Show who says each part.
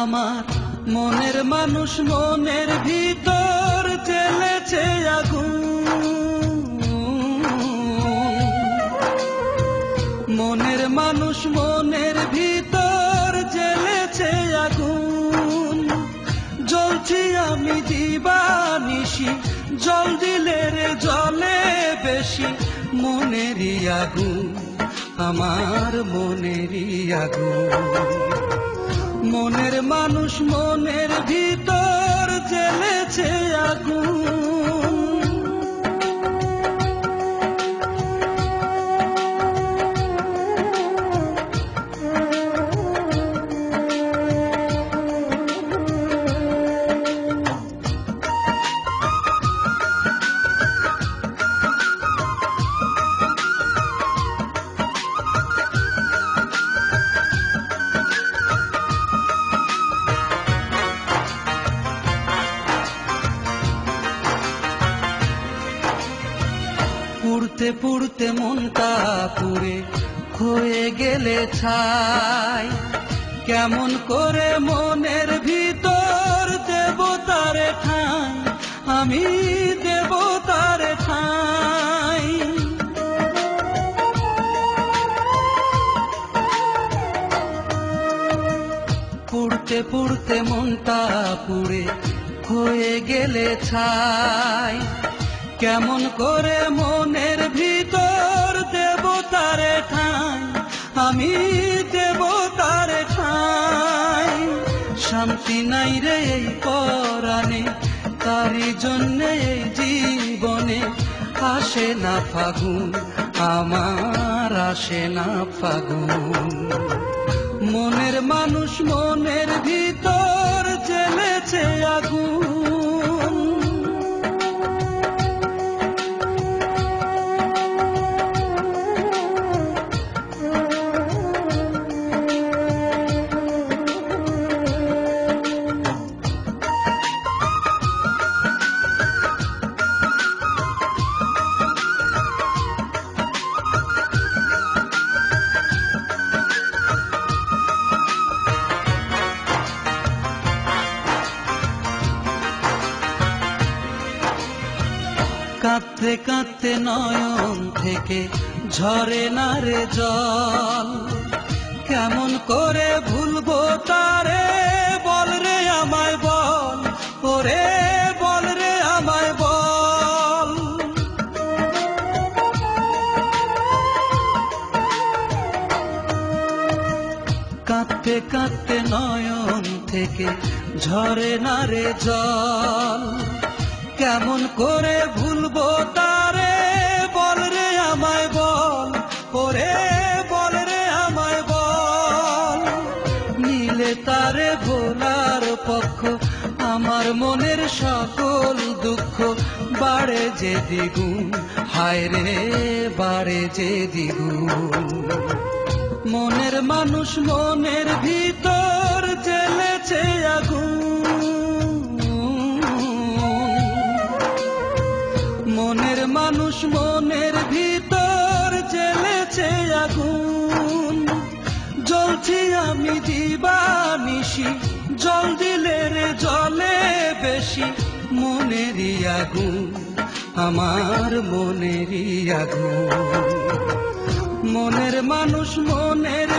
Speaker 1: আমার মনের মানুষ মনের ভিতর জ্বলেছে আগুন, মনের মানুষ মনের ভিতর জ্বলেছে আগুন। জ্বলছি আমি দিবানিশি, জল দিলে রে জলে বেশি, মনেরই আগুন আমার মনেরই আগুন। মনের মানুষ মনের ভিতর জ্বলেছে আগুন। পুড়তে পুড়তে মনটা পুড়ে হয়ে গেলে ছাই, কেমন করে মনের ভিতর দেব তারে ঠাঁই, আমি দেব তারে ঠাঁই। পুড়তে পুড়তে মনটা পুড়ে হয়ে গেলে ছাই, কেমন করে মনের ভিতর দেব তারে ঠাঁই, আমি দেব তারে ঠাঁই। শান্তি নাই রে এই পরাণে, তারই জন্যে এই জীবনে আসে না ফাগুন, আমার আসে না ফাগুন। মনের মানুষ মনের ভিতর জ্বলেছে আগুন। কাঁদতে কাঁদতে নয়ন থেকে ঝরে না রে জল, কেমন করে ভুলবো তারে বল রে আমায় বল, ওরে বল রে আমায় বল। কাঁদতে কাঁদতে নয়ন থেকে ঝরে না রে জল, কেমন করে ভুলবো তারে বল রে আমায় বল, ওরে বল রে আমায় বল। নীলে তারে ভোলার পক্ষ, আমার মনের সকল দুঃখ বাড়ে যে দ্বিগুণ, হায় রে বাড়ে যে দ্বিগুণ। মনের মানুষ মনের ভিতর জ্বলেছে আগুন, মনের মানুষ মনের ভিতর জ্বলেছে আগুন। জ্বলছি আমি দিবানিশি, জল দিলে রে জলে বেশি, মনেরই আগুন আমার মনেরই আগুন। মনের মানুষ মনের